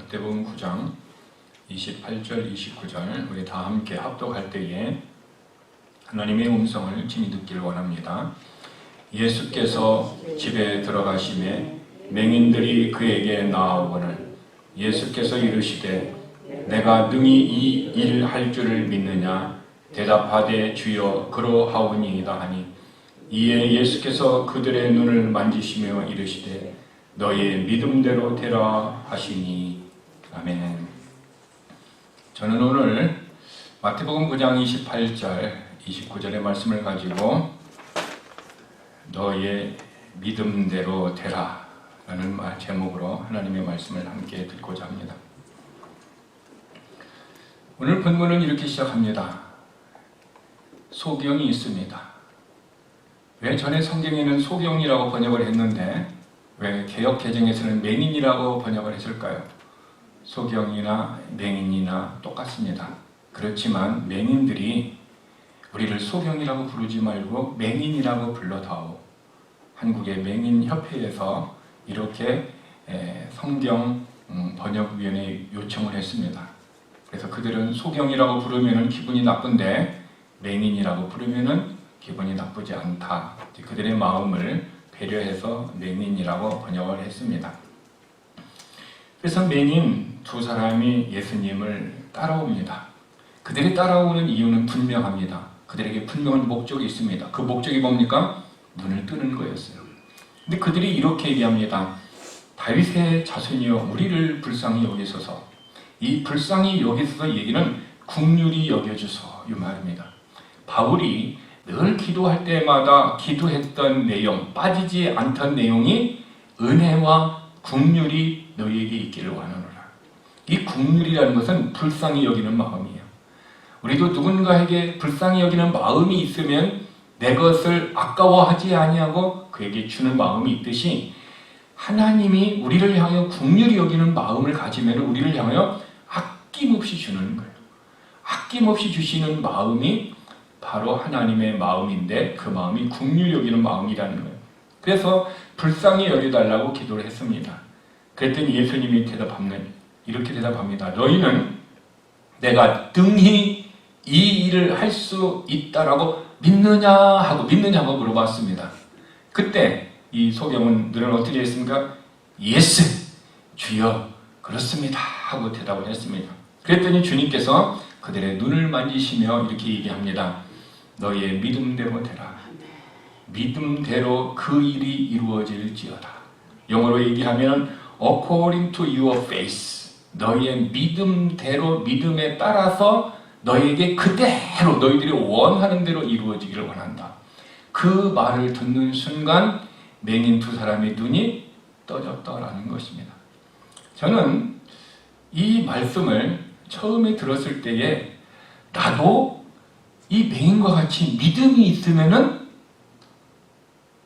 마태복음 9장 28절 29절 우리 다 함께 합독할 때에 하나님의 음성을 친히 듣기를 원합니다. 예수께서 집에 들어가심에 맹인들이 그에게 나아오거늘 예수께서 이르시되 내가 능히 이 일 할 줄을 믿느냐 대답하되 주여 그러하오니이다 하니 이에 예수께서 그들의 눈을 만지시며 이르시되 너의 믿음대로 되라 하시니. 아멘. 저는 오늘 마태복음 9장 28절 29절의 말씀을 가지고 너의 믿음대로 되라 라는 제목으로 하나님의 말씀을 함께 듣고자 합니다. 오늘 본문은 이렇게 시작합니다. 소경이 있습니다. 왜 전에 성경에는 소경이라고 번역을 했는데 왜 개역 개정에서는 맹인이라고 번역을 했을까요? 소경이나 맹인이나 똑같습니다. 그렇지만 맹인들이 우리를 소경이라고 부르지 말고 맹인이라고 불러다오. 한국의 맹인협회에서 이렇게 성경 번역위원회에 요청을 했습니다. 그래서 그들은 소경이라고 부르면 기분이 나쁜데 맹인이라고 부르면 기분이 나쁘지 않다. 그들의 마음을 배려해서 맹인이라고 번역을 했습니다. 그래서 맹인 두 사람이 예수님을 따라옵니다. 그들이 따라오는 이유는 분명합니다. 그들에게 분명한 목적이 있습니다. 그 목적이 뭡니까? 눈을 뜨는 거였어요. 근데 그들이 이렇게 얘기합니다. 다윗의 자손이여 우리를 불쌍히 여기소서. 이 불쌍히 여기소서 얘기는 긍휼히 여겨주소 이 말입니다. 바울이 늘 기도할 때마다 기도했던 내용, 빠지지 않던 내용이 은혜와 긍휼이 너희에게 있기를 원하노라. 이 긍휼이라는 것은 불쌍히 여기는 마음이에요. 우리도 누군가에게 불쌍히 여기는 마음이 있으면 내 것을 아까워하지 아니하고 그에게 주는 마음이 있듯이 하나님이 우리를 향하여 긍휼히 여기는 마음을 가지면 우리를 향하여 아낌없이 주는 거예요. 아낌없이 주시는 마음이 바로 하나님의 마음인데 그 마음이 긍휼히 여기는 마음이라는 거예요. 그래서 불쌍히 여겨달라고 기도를 했습니다. 그랬더니 예수님이 이렇게 대답합니다. 너희는 내가 능히 이 일을 할 수 있다라고 믿느냐고 물어봤습니다. 그때 이 소경원들은 어떻게 했습니까? 예스! 주여 그렇습니다 하고 대답을 했습니다. 그랬더니 주님께서 그들의 눈을 만지시며 이렇게 얘기합니다. 너의 믿음대로 되라. 믿음대로 그 일이 이루어질지어다. 영어로 얘기하면 according to your faith. 너의 믿음대로 믿음에 따라서 너에게 그대로 너희들이 원하는 대로 이루어지기를 원한다. 그 말을 듣는 순간 맹인 두 사람의 눈이 떠졌다라는 것입니다. 저는 이 말씀을 처음에 들었을 때에 나도 이 맹인과 같이 믿음이 있으면은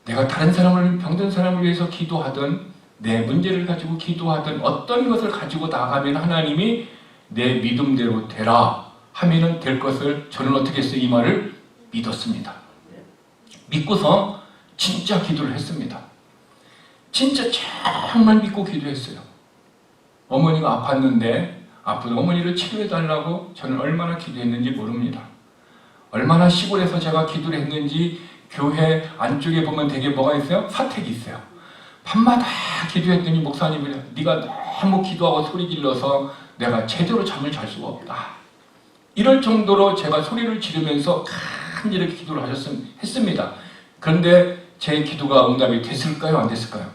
내가 다른 사람을 병든 사람을 위해서 기도하든 내 문제를 가지고 기도하든 어떤 것을 가지고 나가면 하나님이 내 믿음대로 되라 하면은 될 것을 저는 어떻게 했어요? 이 말을 믿었습니다. 믿고서 진짜 기도를 했습니다. 진짜 정말 믿고 기도했어요. 어머니가 아팠는데 아픈 어머니를 치료해달라고 저는 얼마나 기도했는지 모릅니다. 얼마나 시골에서 제가 기도를 했는지 교회 안쪽에 보면 되게 뭐가 있어요? 사택이 있어요. 밤마다 기도했더니 목사님이 네가 너무 기도하고 소리 질러서 내가 제대로 잠을 잘 수가 없다. 이럴 정도로 제가 소리를 지르면서 간절하게 기도를 했습니다. 그런데 제 기도가 응답이 됐을까요? 안 됐을까요?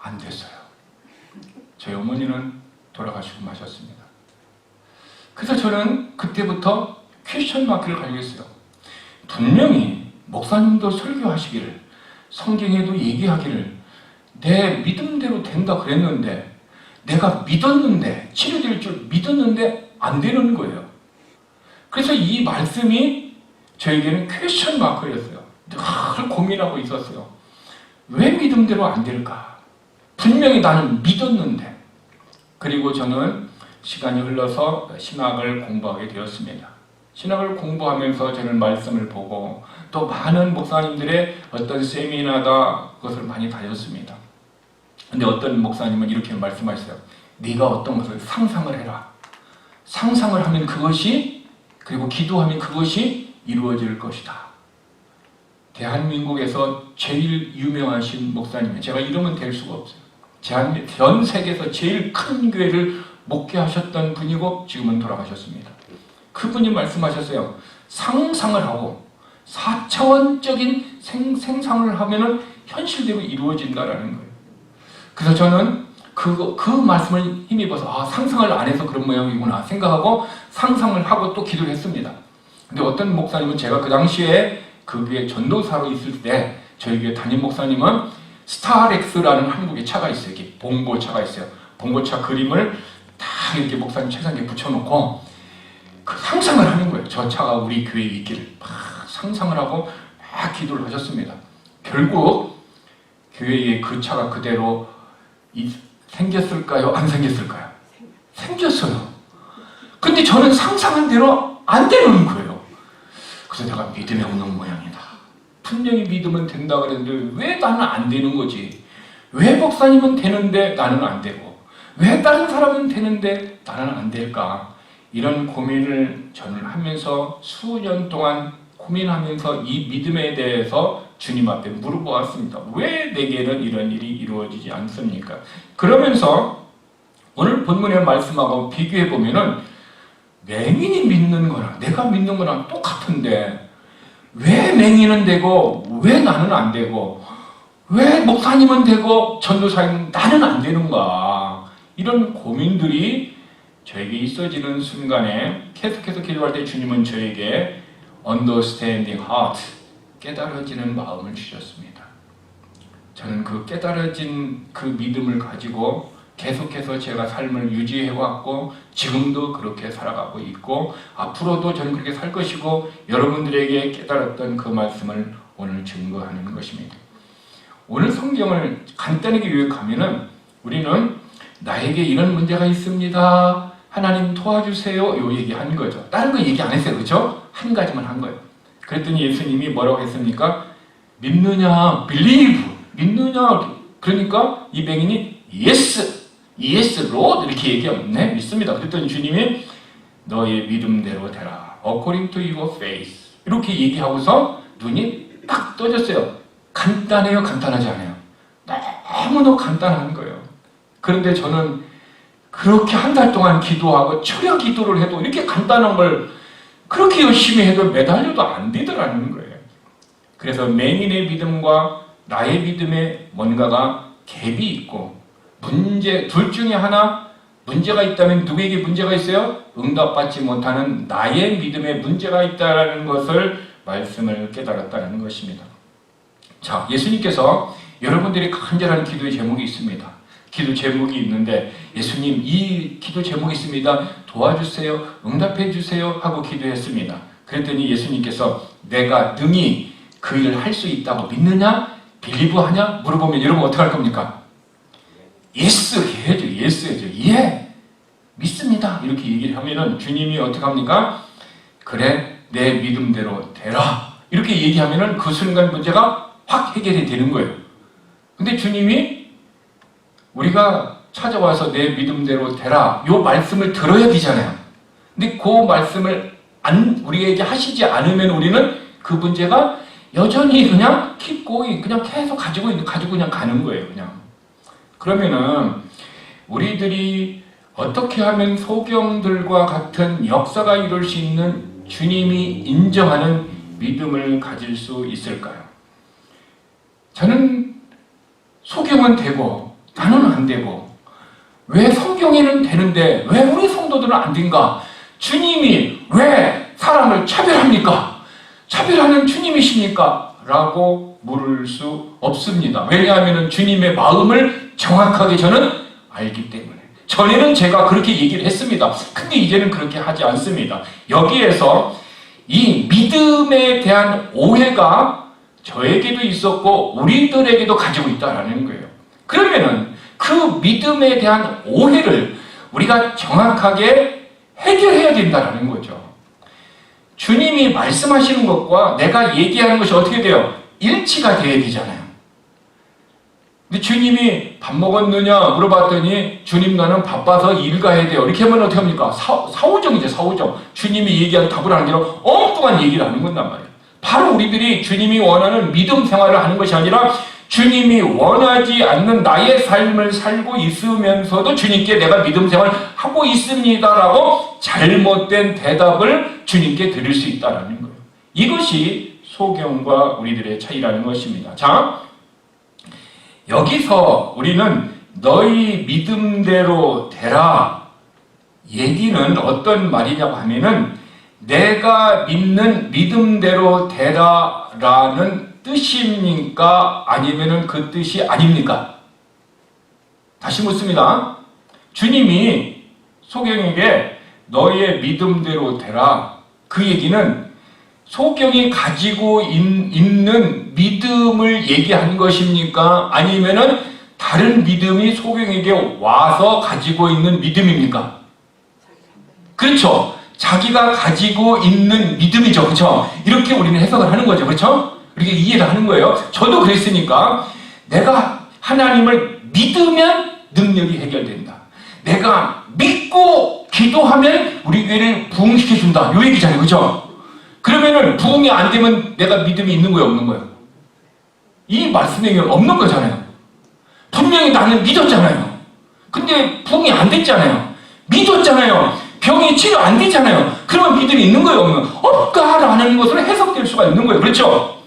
안 됐어요. 저희 어머니는 돌아가시고 마셨습니다. 그래서 저는 그때부터 퀘스천 마크를 가지겠어요. 분명히 목사님도 설교하시기를 성경에도 얘기하기를 내 믿음대로 된다 그랬는데 내가 믿었는데 치료될 줄 믿었는데 안 되는 거예요. 그래서 이 말씀이 저에게는 퀘스천 마크였어요. 늘 고민하고 있었어요. 왜 믿음대로 안 될까? 분명히 나는 믿었는데. 그리고 저는 시간이 흘러서 신학을 공부하게 되었습니다. 신학을 공부하면서 저는 말씀을 보고 또 많은 목사님들의 어떤 세미나다 그것을 많이 다녔습니다. 근데 어떤 목사님은 이렇게 말씀하셨어요. 네가 어떤 것을 상상을 해라. 상상을 하면 그것이, 그리고 기도하면 그것이 이루어질 것이다. 대한민국에서 제일 유명하신 목사님, 제가 이름은 댈 수가 없어요. 전 세계에서 제일 큰 교회를 목회하셨던 분이고 지금은 돌아가셨습니다. 그분이 말씀하셨어요. 상상을 하고 4차원적인 생상을 하면은 현실대로 이루어진다라는 거예요. 그래서 저는 그 말씀을 힘입어서 상상을 안 해서 그런 모양이구나 생각하고 상상을 하고 또 기도를 했습니다. 근데 어떤 목사님은, 제가 그 당시에 그 교회 전도사로 있을 때 저희 교회 담임 목사님은 스타렉스라는 한국의 차가 있어요. 이렇게 봉고차가 있어요. 봉고차 그림을 다 이렇게 목사님 책상에 붙여놓고 그 상상을 하는 거예요. 저 차가 우리 교회에 있기를 막 상상을 하고 막 기도를 하셨습니다. 결국 교회에 그 차가 그대로 생겼을까요? 안 생겼을까요? 생겼어요. 근데 저는 상상한 대로 안 되는 거예요. 그래서 내가 믿음이 없는 모양이다. 분명히 믿으면 된다 그랬는데 왜 나는 안 되는 거지? 왜 목사님은 되는데 나는 안 되고, 왜 다른 사람은 되는데 나는 안 될까? 이런 고민을 저는 하면서 수년 동안 고민하면서 이 믿음에 대해서 주님 앞에 물어보았습니다. 왜 내게는 이런 일이 이루어지지 않습니까? 그러면서 오늘 본문의 말씀하고 비교해 보면은 맹인이 믿는 거랑 내가 믿는 거랑 똑같은데 왜 맹인은 되고 왜 나는 안 되고, 왜 목사님은 되고 전도사님은 나는 안 되는가? 이런 고민들이 저에게 있어지는 순간에 계속해서 기도할 때 주님은 저에게 understanding heart, 깨달아지는 마음을 주셨습니다. 저는 그 깨달아진 그 믿음을 가지고 계속해서 제가 삶을 유지해왔고 지금도 그렇게 살아가고 있고 앞으로도 저는 그렇게 살 것이고 여러분들에게 깨달았던 그 말씀을 오늘 증거하는 것입니다. 오늘 성경을 간단하게 요약하면은 우리는 나에게 이런 문제가 있습니다. 하나님 도와주세요. 요 얘기한 거죠. 다른 거 얘기 안 했어요. 그렇죠? 한 가지만 한 거예요. 그랬더니 예수님이 뭐라고 했습니까? 믿느냐, believe, 믿느냐. 그러니까 이 맹인이 yes, yes, Lord 이렇게 얘기하면 네, 믿습니다. 그랬더니 주님이 너의 믿음대로 되라. According to your faith. 이렇게 얘기하고서 눈이 딱 떠졌어요. 간단해요? 간단하지 않아요? 너무너무 간단한 거예요. 그런데 저는 그렇게 한 달 동안 기도하고 철야 기도를 해도 이렇게 간단한 걸 그렇게 열심히 해도 매달려도 안 되더라는 거예요. 그래서 맹인의 믿음과 나의 믿음에 뭔가가 갭이 있고 둘 중에 하나 문제가 있다면 누구에게 문제가 있어요? 응답받지 못하는 나의 믿음에 문제가 있다는 것을 말씀을 깨달았다는 것입니다. 자, 예수님께서 여러분들이 간절한 기도의 제목이 있습니다. 기도 제목이 있는데 예수님 이 기도 제목이 있습니다. 도와주세요. 응답해 주세요. 하고 기도했습니다. 그랬더니 예수님께서 내가 능히 그 일을 할 수 있다고 믿느냐? 빌리브 하냐? 물어보면 여러분 어떻게 할 겁니까? 예스 해야죠. 예스 해야죠. 예, 믿습니다. 이렇게 얘기를 하면은 주님이 어떻게 합니까? 그래, 내 믿음대로 되라. 이렇게 얘기하면은 그 순간 문제가 확 해결이 되는 거예요. 근데 주님이 우리가 찾아와서 내 믿음대로 되라 요 말씀을 들어야 되잖아요. 근데 그 말씀을 우리에게 하시지 않으면 우리는 그 문제가 여전히 그냥 keep going, 그냥 계속 가지고 그냥 가는 거예요. 그냥. 그러면은 우리들이 어떻게 하면 소경들과 같은 역사가 이룰 수 있는 주님이 인정하는 믿음을 가질 수 있을까요? 저는 소경은 되고 나는 안 되고 왜 성경에는 되는데 왜 우리 성도들은 안 된가? 주님이 왜 사람을 차별합니까? 차별하는 주님이십니까? 라고 물을 수 없습니다. 왜냐하면 주님의 마음을 정확하게 저는 알기 때문에. 전에는 제가 그렇게 얘기를 했습니다. 근데 이제는 그렇게 하지 않습니다. 여기에서 이 믿음에 대한 오해가 저에게도 있었고 우리들에게도 가지고 있다는 거예요. 그러면은 그 믿음에 대한 오해를 우리가 정확하게 해결해야 된다는 거죠. 주님이 말씀하시는 것과 내가 얘기하는 것이 어떻게 돼요? 일치가 되어야 되잖아요. 근데 주님이 밥 먹었느냐 물어봤더니 주님 나는 바빠서 일 가야 돼요. 이렇게 하면 어떻게 합니까? 사오정이죠, 사오정. 주님이 얘기한 답을 하는 게 아니라 엉뚱한 얘기를 하는 건단 말이에요. 바로 우리들이 주님이 원하는 믿음 생활을 하는 것이 아니라 주님이 원하지 않는 나의 삶을 살고 있으면서도 주님께 내가 믿음 생활을 하고 있습니다라고 잘못된 대답을 주님께 드릴 수 있다는 거예요. 이것이 소경과 우리들의 차이라는 것입니다. 자, 여기서 우리는 너희 믿음대로 되라 얘기는 어떤 말이냐고 하면은 내가 믿는 믿음대로 되라라는 뜻입니까? 아니면은 그 뜻이 아닙니까? 다시 묻습니다. 주님이 소경에게 너의 믿음대로 되라. 그 얘기는 소경이 가지고 있는 믿음을 얘기한 것입니까? 아니면은 다른 믿음이 소경에게 와서 가지고 있는 믿음입니까? 그렇죠. 자기가 가지고 있는 믿음이죠. 그렇죠? 이렇게 우리는 해석을 하는 거죠. 그렇죠? 이렇게 이해를 하는 거예요. 저도 그랬으니까 내가 하나님을 믿으면 능력이 해결된다. 내가 믿고 기도하면 우리 교회를 부흥시켜준다. 요 얘기잖아요. 그렇죠? 그러면은 부흥이 안 되면 내가 믿음이 있는 거예요? 없는 거예요? 이 말씀에 없는 거잖아요. 분명히 나는 믿었잖아요. 근데 부흥이 안 됐잖아요. 믿었잖아요. 병이 치료 안 되잖아요. 그러면 믿음이 있는 거예요? 없는 거예요? 없다라는 것으로 해석될 수가 있는 거예요. 그렇죠?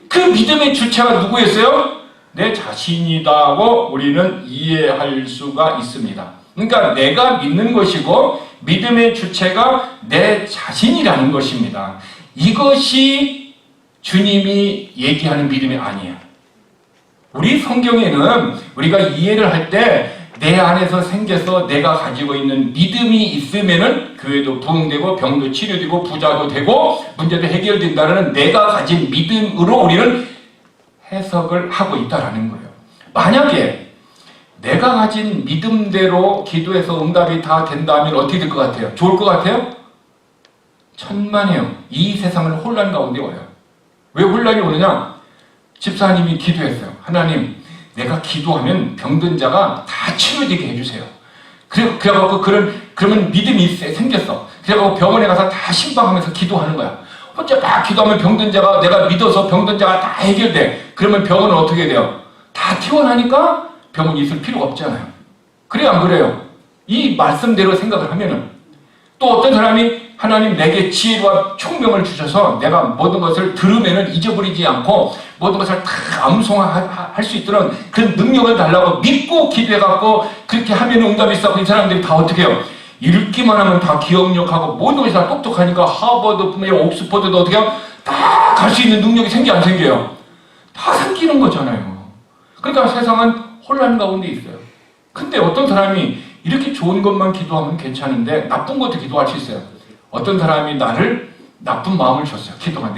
그 믿음의 주체가 누구였어요? 내 자신이다고 우리는 이해할 수가 있습니다. 그러니까 내가 믿는 것이고 믿음의 주체가 내 자신이라는 것입니다. 이것이 주님이 얘기하는 믿음이 아니에요. 우리 성경에는 우리가 이해를 할 때 내 안에서 생겨서 내가 가지고 있는 믿음이 있으면은 교회도 부흥되고 병도 치료되고 부자도 되고 문제도 해결된다는 내가 가진 믿음으로 우리는 해석을 하고 있다라는 거예요. 만약에 내가 가진 믿음대로 기도해서 응답이 다 된다면 어떻게 될 것 같아요? 좋을 것 같아요? 천만에요. 이 세상을 혼란 가운데 와요. 왜 혼란이 오느냐? 집사님이 기도했어요. 하나님, 내가 기도하면 병든 자가 다 치료되게 해주세요. 그래갖고 그러면 믿음이 생겼어. 그래갖고 병원에 가서 다 신방하면서 기도하는 거야. 혼자 막 기도하면 병든 자가 내가 믿어서 병든 자가 다 해결돼. 그러면 병원은 어떻게 돼요? 다 퇴원하니까 병원이 있을 필요가 없잖아요. 그래요, 안 그래요? 이 말씀대로 생각을 하면은 또 어떤 사람이 하나님 내게 지혜와 총명을 주셔서 내가 모든 것을 들으면은 잊어버리지 않고 모든 것을 다 암송할 수 있도록 그런 능력을 달라고 믿고 기도해갖고 그렇게 하면 응답이 있어. 이 사람들이 다 어떻게 해요? 읽기만 하면 다 기억력하고 모든 것이 다 똑똑하니까 하버드뿐만 아니라 옥스퍼드도 어떻게 해요? 다 갈 수 있는 능력이 생겨 안 생겨요? 다 생기는 거잖아요. 그러니까 세상은 혼란 가운데 있어요. 근데 어떤 사람이 이렇게 좋은 것만 기도하면 괜찮은데 나쁜 것도 기도할 수 있어요. 어떤 사람이 나를 나쁜 마음을 줬어요. 기도가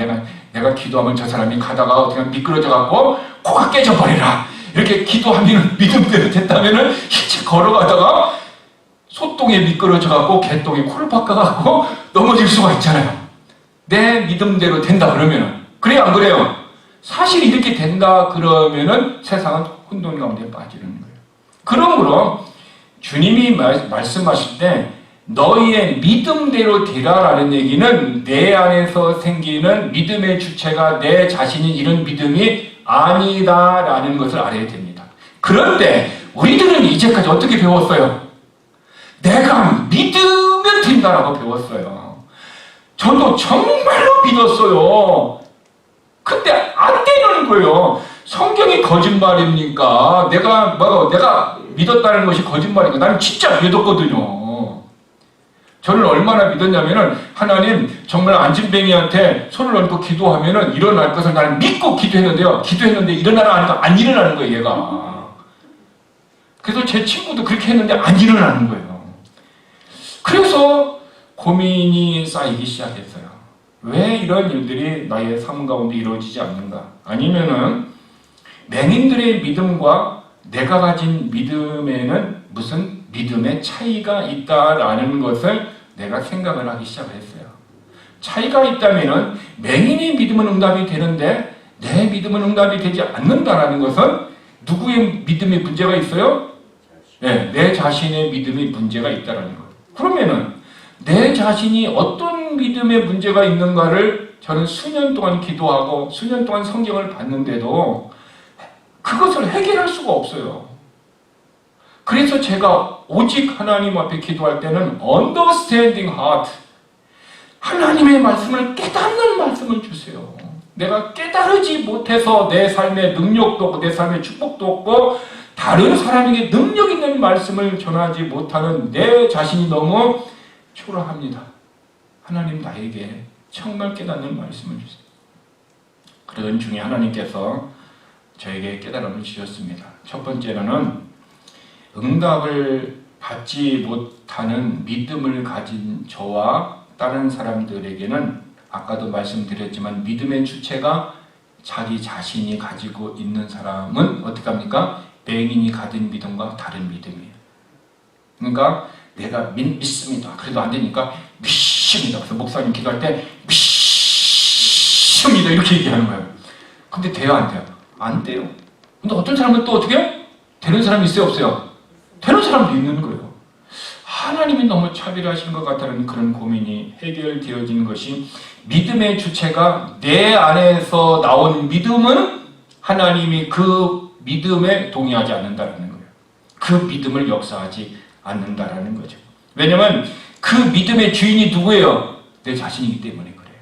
내가 기도하면 저 사람이 가다가 어떻게 미끄러져 갖고 코가 깨져버리라. 이렇게 기도하면 믿음대로 됐다면은 일찍 걸어가다가 소똥에 미끄러져 갖고 개똥에 코를 박아 갖고 넘어질 수가 있잖아요. 내 믿음대로 된다 그러면은 그래요, 안 그래요? 사실 이렇게 된다 그러면은 세상은 혼돈 가운데 빠지는 거예요. 그러므로 주님이 말씀하실 때 너희의 믿음대로 되라라는 얘기는 내 안에서 생기는 믿음의 주체가 내 자신인 이런 믿음이 아니다라는 것을 알아야 됩니다. 그런데 우리들은 이제까지 어떻게 배웠어요? 내가 믿으면 된다라고 배웠어요. 저도 정말로 믿었어요. 근데 안 되는 거예요. 성경이 거짓말입니까? 내가 믿었다는 것이 거짓말이니까 나는 진짜 믿었거든요. 저는 얼마나 믿었냐면은 하나님 정말 안진뱅이한테 손을 얹고 기도하면은 일어날 것을 나는 믿고 기도했는데요. 기도했는데 일어나라 하니까 안 일어나는 거예요, 얘가. 그래서 제 친구도 그렇게 했는데 안 일어나는 거예요. 그래서 고민이 쌓이기 시작했어요. 왜 이런 일들이 나의 삶 가운데 이루어지지 않는가? 아니면은 맹인들의 믿음과 내가 가진 믿음에는 무슨 믿음의 차이가 있다라는 것을 내가 생각을 하기 시작했어요. 차이가 있다면은 맹인의 믿음은 응답이 되는데 내 믿음은 응답이 되지 않는다라는 것은 누구의 믿음에 문제가 있어요? 네, 내 자신의 믿음에 문제가 있다는 거예요. 그러면은 내 자신이 어떤 믿음에 문제가 있는가를 저는 수년 동안 기도하고 수년 동안 성경을 봤는데도 그것을 해결할 수가 없어요. 그래서 제가 오직 하나님 앞에 기도할 때는 understanding heart, 하나님의 말씀을 깨닫는 말씀을 주세요. 내가 깨달지 못해서 내 삶의 능력도 없고 내 삶의 축복도 없고 다른 사람에게 능력 있는 말씀을 전하지 못하는 내 자신이 너무 초라합니다. 하나님 나에게 정말 깨닫는 말씀을 주세요. 그런 중에 하나님께서 저에게 깨달음을 주셨습니다. 첫 번째로는 응답을 받지 못하는 믿음을 가진 저와 다른 사람들에게는 아까도 말씀드렸지만 믿음의 주체가 자기 자신이 가지고 있는 사람은 어떻게 합니까? 맹인이 가진 믿음과 다른 믿음이에요. 그러니까 내가 믿습니다. 그래도 안 되니까 믿습니다. 그래서 목사님 기도할 때 믿습니다. 이렇게 얘기하는 거예요. 근데 돼요? 안 돼요? 안 돼요. 근데 어떤 사람은 또 어떻게 해요? 되는 사람이 있어요? 없어요? 되는 사람도 있는 거예요. 하나님이 너무 차별하신 것 같다는 그런 고민이 해결되어지는 것이 믿음의 주체가 내 안에서 나온 믿음은 하나님이 그 믿음에 동의하지 않는다는 거예요. 그 믿음을 역사하지 않는다라는 거죠. 왜냐하면 그 믿음의 주인이 누구예요? 내 자신이기 때문에 그래요.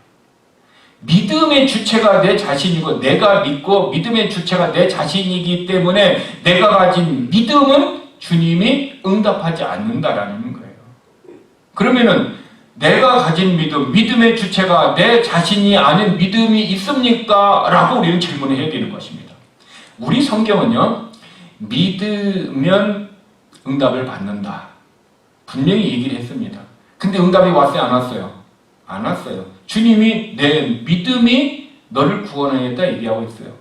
믿음의 주체가 내 자신이고 내가 믿고 믿음의 주체가 내 자신이기 때문에 내가 가진 믿음은 주님이 응답하지 않는다라는 거예요. 그러면은 내가 가진 믿음, 믿음의 주체가 내 자신이 아닌 믿음이 있습니까? 라고 우리는 질문을 해야 되는 것입니다. 우리 성경은요, 믿으면 응답을 받는다. 분명히 얘기를 했습니다. 근데 응답이 왔어요? 안 왔어요? 안 왔어요. 주님이 내 믿음이 너를 구원하였다 얘기하고 있어요.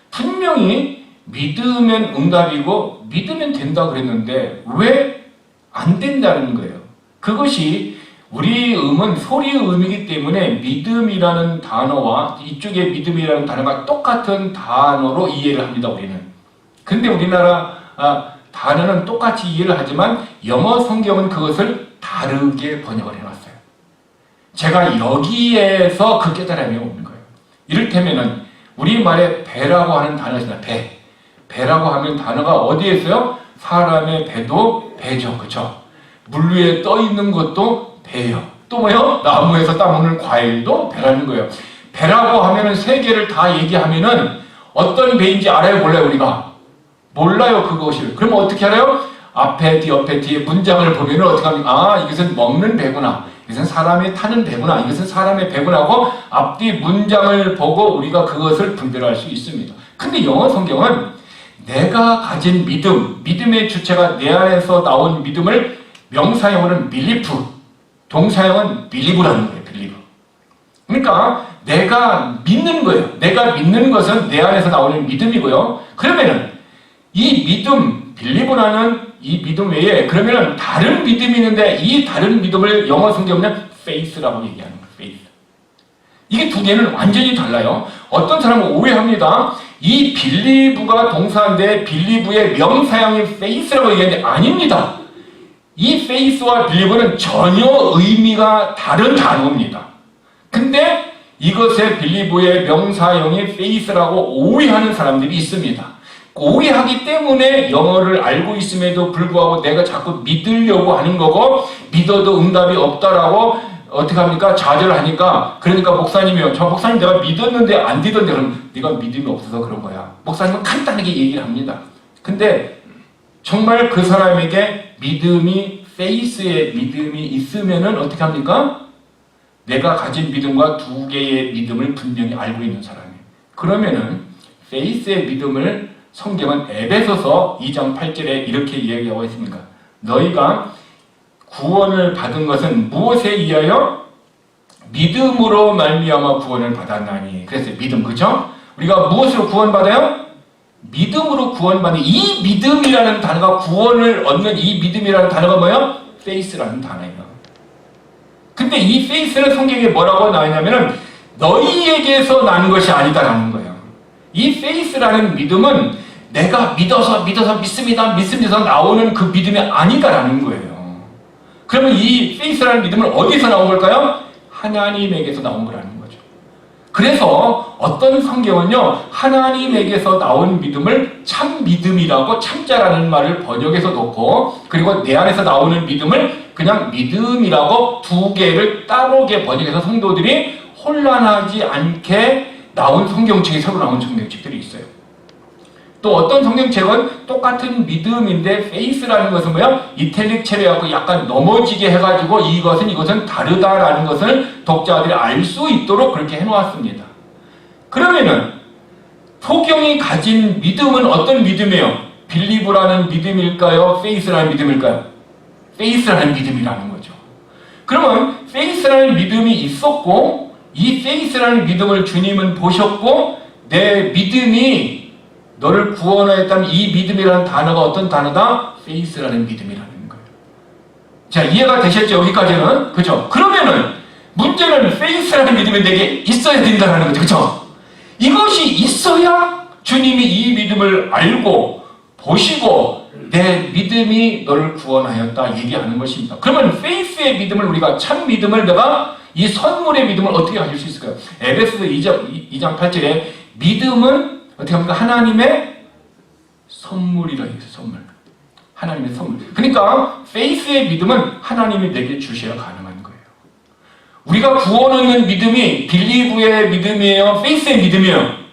분명히 믿으면 응답이고 믿으면 된다 그랬는데 왜 안 된다는 거예요. 그것이 우리 음은 소리의 음이기 때문에 믿음이라는 단어와 이쪽의 믿음이라는 단어가 똑같은 단어로 이해를 합니다. 우리는. 근데 우리나라 단어는 똑같이 이해를 하지만 영어 성경은 그것을 다르게 번역을 해놨어요. 제가 여기에서 그 깨달음이 오는 거예요. 이를테면은 우리말에 배라고 하는 단어가 있습니다. 배라고 하면 단어가 어디에 있어요? 사람의 배도 배죠. 그렇죠? 물 위에 떠 있는 것도 배예요. 또 뭐요? 나무에서 따먹는 과일도 배라는 거예요. 배라고 하면은 세 개를 다 얘기하면은 어떤 배인지 알아요? 몰라요? 우리가? 몰라요. 그것을. 그러면 어떻게 알아요? 앞에 뒤에 문장을 보면은 어떻게 합니까? 아, 이것은 먹는 배구나. 이것은 사람이 타는 배구나. 이것은 사람의 배구나 하고 앞뒤 문장을 보고 우리가 그것을 분별할 수 있습니다. 근데 영어 성경은 내가 가진 믿음, 믿음의 주체가 내 안에서 나온 믿음을 명사형으로는 belief, 동사형은 believe라는 거예요. believe. 그러니까 내가 믿는 거예요. 내가 믿는 것은 내 안에서 나오는 믿음이고요. 그러면은 이 믿음, believe라는 이 믿음 외에 그러면은 다른 믿음이 있는데 이 다른 믿음을 영어 성경은 faith라고 얘기하는 거예요. faith. 이게 두 개는 완전히 달라요. 어떤 사람은 오해합니다. 이 believe가 동사인데 believe의 명사형이 faith라고 얘기하는데 아닙니다. 이 faith와 believe는 전혀 의미가 다른 단어입니다. 근데 이것의 believe의 명사형이 faith라고 오해하는 사람들이 있습니다. 오해하기 때문에 영어를 알고 있음에도 불구하고 내가 자꾸 믿으려고 하는 거고 믿어도 응답이 없다라고 어떻게 합니까? 좌절을 하니까 그러니까 목사님이요. 저 목사님 내가 믿었는데 안 되던데 그럼 네가 믿음이 없어서 그런 거야. 목사님은 간단하게 얘기를 합니다. 근데 정말 그 사람에게 믿음이 faith의 믿음이 있으면은 어떻게 합니까? 내가 가진 믿음과 두 개의 믿음을 분명히 알고 있는 사람이에요. 그러면은 faith의 믿음을 성경은 에베소서 2장 8절에 이렇게 이야기하고 있습니다. 너희가 구원을 받은 것은 무엇에 의하여? 믿음으로 말미암아 구원을 받았나니. 그래서 믿음, 그죠? 우리가 무엇으로 구원받아요? 믿음으로 구원받는 이 믿음이라는 단어가 구원을 얻는 이 믿음이라는 단어가 뭐예요? faith라는 단어예요. 근데 이 faith는 성경에 뭐라고 나오냐면은 너희에게서 난 것이 아니다라는 거예요. 이 faith라는 믿음은 내가 믿어서 믿습니다 나오는 그 믿음이 아니다라는 거예요. 그러면 이 페이스라는 믿음은 어디서 나온 걸까요? 하나님에게서 나온 거라는 거죠. 그래서 어떤 성경은요, 하나님에게서 나온 믿음을 참 믿음이라고 참자라는 말을 번역해서 놓고, 그리고 내 안에서 나오는 믿음을 그냥 믿음이라고 두 개를 따로게 번역해서 성도들이 혼란하지 않게 나온 성경책이 새로 나온 성경책들이 있어요. 또 어떤 성경책은 똑같은 믿음인데 페이스라는 것은 뭐야? 이탈릭 체로하고 약간 넘어지게 해가지고 이것은 다르다라는 것을 독자들이 알 수 있도록 그렇게 해놓았습니다. 그러면은 소경이 가진 믿음은 어떤 믿음이에요? 빌리브라는 믿음일까요? 페이스라는 믿음일까요? 페이스라는 믿음이라는 거죠. 그러면 페이스라는 믿음이 있었고, 이 페이스라는 믿음을 주님은 보셨고, 내 믿음이 너를 구원하였다면 이 믿음이라는 단어가 어떤 단어다? 페이스라는 믿음이라는 거예요. 자, 이해가 되셨죠? 여기까지는? 그죠? 그러면은 문제는 페이스라는 믿음이 내게 있어야 된다는 거죠. 그죠? 이것이 있어야 주님이 이 믿음을 알고 보시고 내 믿음이 너를 구원하였다 얘기하는 것입니다. 그러면 페이스의 믿음을 우리가 참 믿음을 내가 이 선물의 믿음을 어떻게 가질 수 있을까요? 에베소서 2장 8절에 믿음은 어떻게 합니까? 하나님의 선물이라 했어요. 선물. 하나님의 선물. 그러니까 페이스의 믿음은 하나님이 내게 주셔야 가능한 거예요. 우리가 구원 얻는 믿음이 빌리브의 믿음이에요? 페이스의 믿음이에요?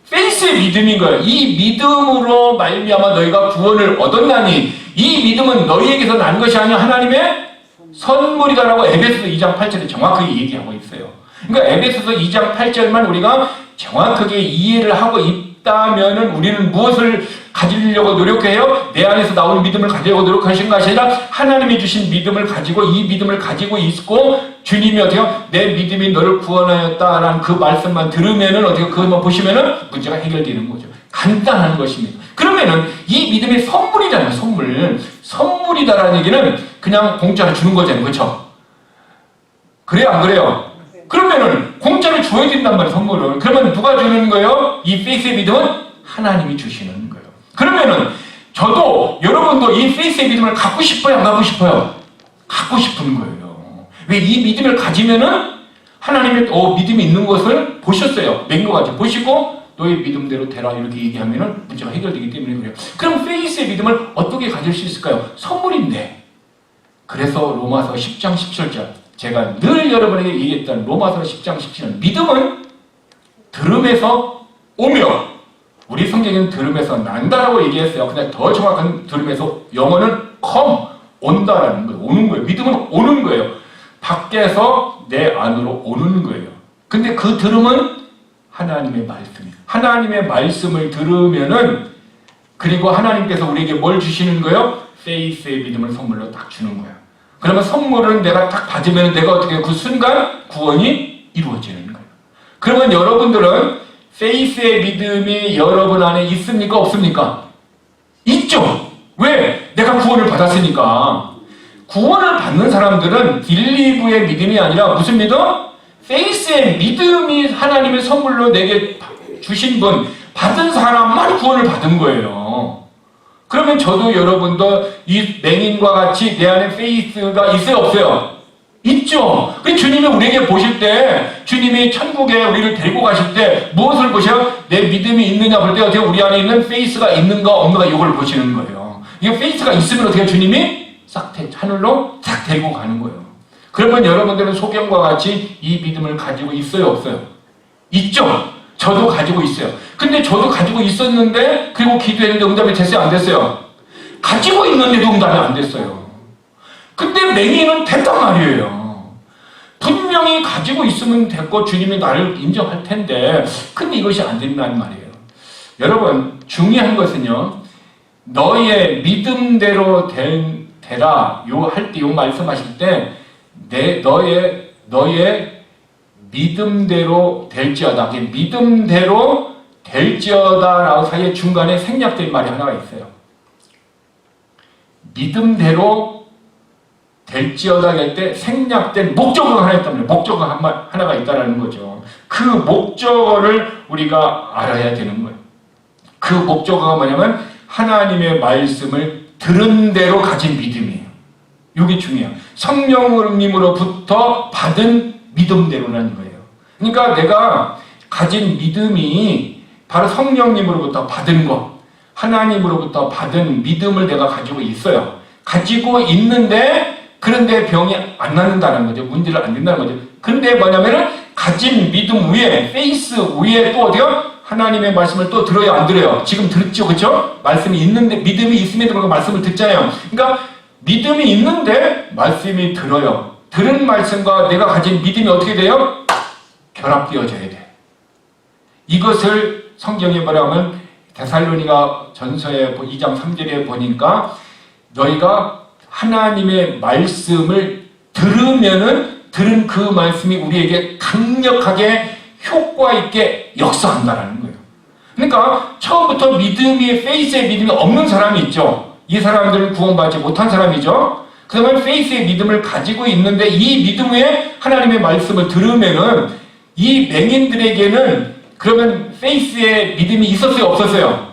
페이스의 믿음인 거예요. 이 믿음으로 말미암아 너희가 구원을 얻었나니 이 믿음은 너희에게서 난 것이 아니라 하나님의 선물이다라고 에베소서 2장 8절에 정확하게 얘기하고 있어요. 그러니까 에베소서 2장 8절만 우리가 정확하게 이해를 하고 있다면은 우리는 무엇을 가지려고 노력해요? 내 안에서 나오는 믿음을 가지려고 노력하신 것이 아니라 하나님이 주신 믿음을 가지고 이 믿음을 가지고 있고 주님이 어떻게 내 믿음이 너를 구원하였다라는 그 말씀만 들으면은 어떻게 그것만 보시면은 문제가 해결되는 거죠. 간단한 것입니다. 그러면은 이 믿음이 선물이잖아요. 선물이다라는 얘기는 그냥 공짜로 주는 거잖아요. 그렇죠? 그래요? 안 그래요? 그러면은 공짜로 줘야 된단 말이에요. 선물을. 그러면 누가 주는 거예요? 이 페이스의 믿음은 하나님이 주시는 거예요. 그러면은 저도 여러분도 이 페이스의 믿음을 갖고 싶어요? 안 갖고 싶어요? 갖고 싶은 거예요. 왜? 이 믿음을 가지면은 하나님의 믿음이 있는 것을 보셨어요. 맹거같이 보시고 너의 믿음대로 되라 이렇게 얘기하면은 문제가 해결되기 때문에 그래요. 그럼 페이스의 믿음을 어떻게 가질 수 있을까요? 선물인데. 그래서 로마서 10장 17절 제가 늘 여러분에게 얘기했던 로마서 10장 17절 믿음은 들음에서 오며 우리 성경은 들음에서 난다라고 얘기했어요. 근데 더 정확한 들음에서 영어는 come 온다라는 거예요. 오는 거예요. 믿음은 오는 거예요. 밖에서 내 안으로 오는 거예요. 근데 그 들음은 하나님의 말씀이에요. 하나님의 말씀을 들으면은 그리고 하나님께서 우리에게 뭘 주시는 거예요? 페이스의 믿음을 선물로 딱 주는 거예요. 그러면 선물은 내가 딱 받으면 내가 어떻게 그 순간 구원이 이루어지는 거예요. 그러면 여러분들은 페이스의 믿음이 여러분 안에 있습니까? 없습니까? 있죠. 왜? 내가 구원을 받았으니까. 구원을 받는 사람들은 빌리브의 믿음이 아니라 무슨 믿음? 페이스의 믿음이 하나님의 선물로 내게 주신 분, 받은 사람만 구원을 받은 거예요. 그러면 저도 여러분도 이 맹인과 같이 내 안에 페이스가 있어요? 없어요? 있죠. 그 주님이 우리에게 보실 때, 주님이 천국에 우리를 데리고 가실 때 무엇을 보셔요? 내 믿음이 있느냐 볼 때 어떻게 우리 안에 있는 페이스가 있는가 없는가 이걸 보시는 거예요. 이게 페이스가 있으면 어떻게 주님이 싹 하늘로 싹 데리고 가는 거예요. 그러면 여러분들은 소경과 같이 이 믿음을 가지고 있어요? 없어요? 있죠. 저도 가지고 있어요. 근데 저도 가지고 있었는데 그리고 기도했는데 응답이 됐어요? 안 됐어요? 가지고 있는데도 응답이 안 됐어요. 근데 맹인은 됐단 말이에요. 분명히 가지고 있으면 됐고 주님이 나를 인정할 텐데 근데 이것이 안 된다는 말이에요. 여러분 중요한 것은요. 너의 믿음대로 되라 할 때 요 말씀하실 때 너의 믿음대로 될지어다. 믿음대로 될지어다라고 사이에 중간에 생략된 말이 하나가 있어요. 믿음대로 될지어다 할 때 생략된 목적어가 하나 있답니다. 목적어가 하나가 있다는 거죠. 그 목적어를 우리가 알아야 되는 거예요. 그 그 목적어가 뭐냐면 하나님의 말씀을 들은 대로 가진 믿음이에요. 이게 중요해요. 성령님으로부터 받은 믿음대로라는 거예요. 그러니까 내가 가진 믿음이 바로 성령님으로부터 받은 것, 하나님으로부터 받은 믿음을 내가 가지고 있어요. 가지고 있는데 그런데 병이 안 낫는다는 거죠. 문제를 안 된다는 거죠. 근데 뭐냐면은 가진 믿음 위에, 페이스 위에 또 어디요? 하나님의 말씀을 또 들어요, 안 들어요? 지금 듣죠, 그렇죠? 말씀이 있는데, 믿음이 있음에도 불구하고 말씀을 듣잖아요. 그러니까 믿음이 있는데 말씀이 들어요. 들은 말씀과 내가 가진 믿음이 어떻게 돼요? 결합되어져야 돼. 이것을 성경에 뭐라면 데살로니가 전서의 2장 3절에 보니까 너희가 하나님의 말씀을 들으면은 들은 그 말씀이 우리에게 강력하게 효과 있게 역사한다라는 거예요. 그러니까 처음부터 믿음이, 페이스의 믿음이 없는 사람이 있죠. 이 사람들은 구원받지 못한 사람이죠. 그러면 페이스의 믿음을 가지고 있는데 이 믿음 외에 하나님의 말씀을 들으면은 이 맹인들에게는 그러면 페이스의 믿음이 있었어요, 없었어요?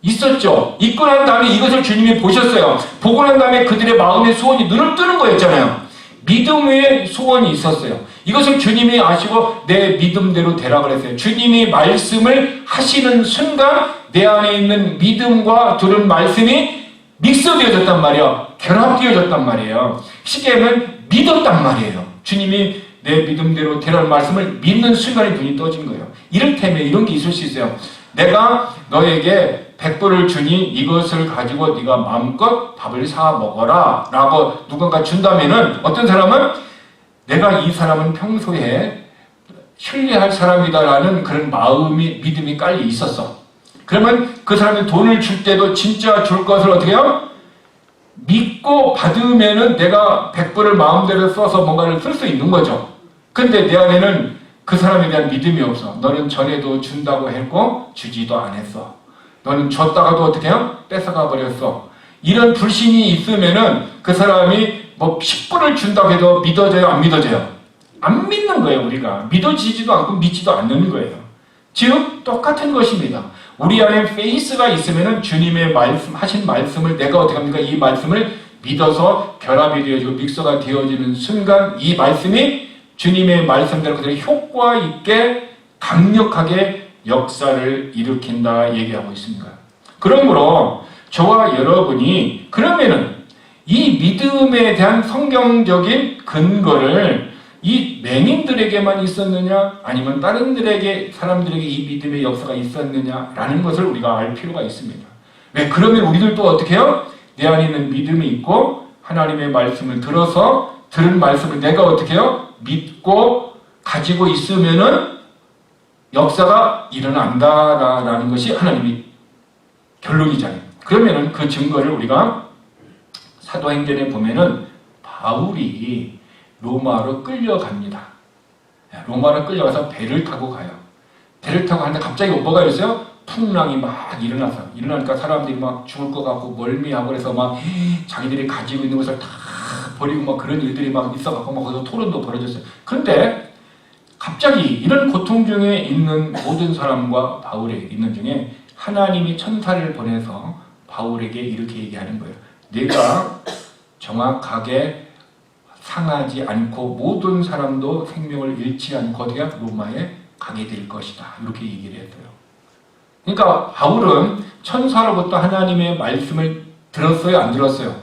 있었죠. 있고 난 다음에 이것을 주님이 보셨어요. 보고 난 다음에 그들의 마음의 소원이 눈을 뜨는 거였잖아요. 믿음의 소원이 있었어요. 이것을 주님이 아시고 내 믿음대로 되라 그랬어요. 주님이 말씀을 하시는 순간 내 안에 있는 믿음과 들은 말씀이 믹스되어졌단 말이에요. 결합되어졌단 말이에요. 시계는 믿었단 말이에요. 주님이 내 믿음대로 되라는 말씀을 믿는 순간에 눈이 떠진 거예요. 이를테면 이런 게 있을 수 있어요. 내가 너에게 100불을 주니 이것을 가지고 네가 마음껏 밥을 사 먹어라 라고 누군가 준다면은 어떤 사람은 내가 이 사람은 평소에 신뢰할 사람이다라는 그런 마음이, 믿음이 깔려 있었어. 그러면 그 사람이 돈을 줄 때도 진짜 줄 것을 어떻게 해요? 믿고 받으면은 내가 100불을 마음대로 써서 뭔가를 쓸 수 있는 거죠. 근데 내 안에는 그 사람에 대한 믿음이 없어. 너는 전에도 준다고 했고 주지도 않았어. 너는 줬다가도 어떻게 해요? 뺏어가 버렸어. 이런 불신이 있으면은 그 사람이 뭐 10불을 준다고 해도 믿어져요? 안 믿어져요? 안 믿는 거예요, 우리가. 믿어지지도 않고 믿지도 않는 거예요. 즉, 똑같은 것입니다. 우리 안에 페이스가 있으면은 주님의 말씀, 하신 말씀을 내가 어떻게 합니까? 이 말씀을 믿어서 결합이 되어지고 믹서가 되어지는 순간 이 말씀이 주님의 말씀대로 그대로 효과 있게 강력하게 역사를 일으킨다 얘기하고 있습니다. 그러므로 저와 여러분이 그러면은 이 믿음에 대한 성경적인 근거를 이 맹인들에게만 있었느냐 아니면 다른 사람들에게 이 믿음의 역사가 있었느냐라는 것을 우리가 알 필요가 있습니다. 왜? 그러면 우리들도 어떻게 해요? 내 안에 있는 믿음이 있고 하나님의 말씀을 들어서 들은 말씀을 내가 어떻게 해요? 믿고 가지고 있으면은 역사가 일어난다라는 것이 하나님의 결론이잖아요. 그러면은 그 증거를 우리가 사도행전에 보면은 바울이 로마로 끌려갑니다. 로마로 끌려가서 배를 타고 가요. 배를 타고 가는데 갑자기 뭐가 있어요? 풍랑이 막 일어나니까 사람들이 막 죽을 것 같고 멀미하고 그래서 막 자기들이 가지고 있는 것을 다 버리고 막 그런 일들이 막 있어갖고 막 거기서 토론도 벌어졌어요. 그런데 갑자기 이런 고통 중에 있는 모든 사람과 바울에게 있는 중에 하나님이 천사를 보내서 바울에게 이렇게 얘기하는 거예요. 내가 정확하게 상하지 않고 모든 사람도 생명을 잃지 않고 어디가 로마에 가게 될 것이다. 이렇게 얘기를 했어요. 그러니까 바울은 천사로부터 하나님의 말씀을 들었어요? 안 들었어요?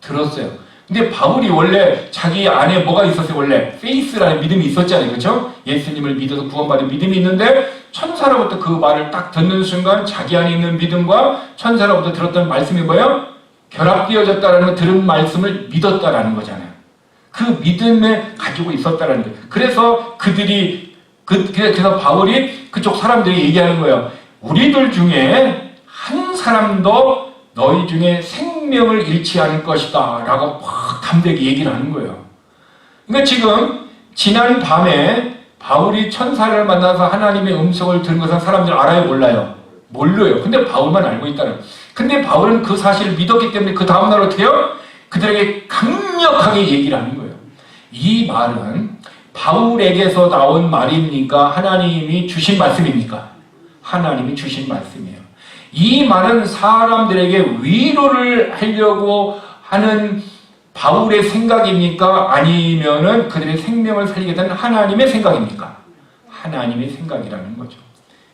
들었어요. 근데 바울이 원래 자기 안에 뭐가 있었어요? 원래 페이스라는 믿음이 있었잖아요. 그렇죠? 예수님을 믿어서 구원받은 믿음이 있는데 천사로부터 그 말을 딱 듣는 순간 자기 안에 있는 믿음과 천사로부터 들었던 말씀이 뭐예요? 결합되어졌다라는 거, 들은 말씀을 믿었다라는 거잖아요. 그 믿음에 가지고 있었다라는 거예요. 그래서 그래서 바울이 그쪽 사람들이 얘기하는 거예요. 우리들 중에 한 사람도 너희 중에 생명을 잃지 않을 것이다 라고 확 담대하게 얘기를 하는 거예요. 그러니까 지금 지난 밤에 바울이 천사를 만나서 하나님의 음성을 들은 것은 사람들 알아요? 몰라요? 몰라요. 근데 바울만 알고 있다는 거예요. 근데 바울은 그 사실을 믿었기 때문에 그 다음날 어떻게 해요? 그들에게 강력하게 얘기를 하는 거예요. 이 말은 바울에게서 나온 말입니까? 하나님이 주신 말씀입니까? 하나님이 주신 말씀이에요. 이 많은 사람들에게 위로를 하려고 하는 바울의 생각입니까? 아니면은 그들의 생명을 살리겠다는 하나님의 생각입니까? 하나님의 생각이라는 거죠.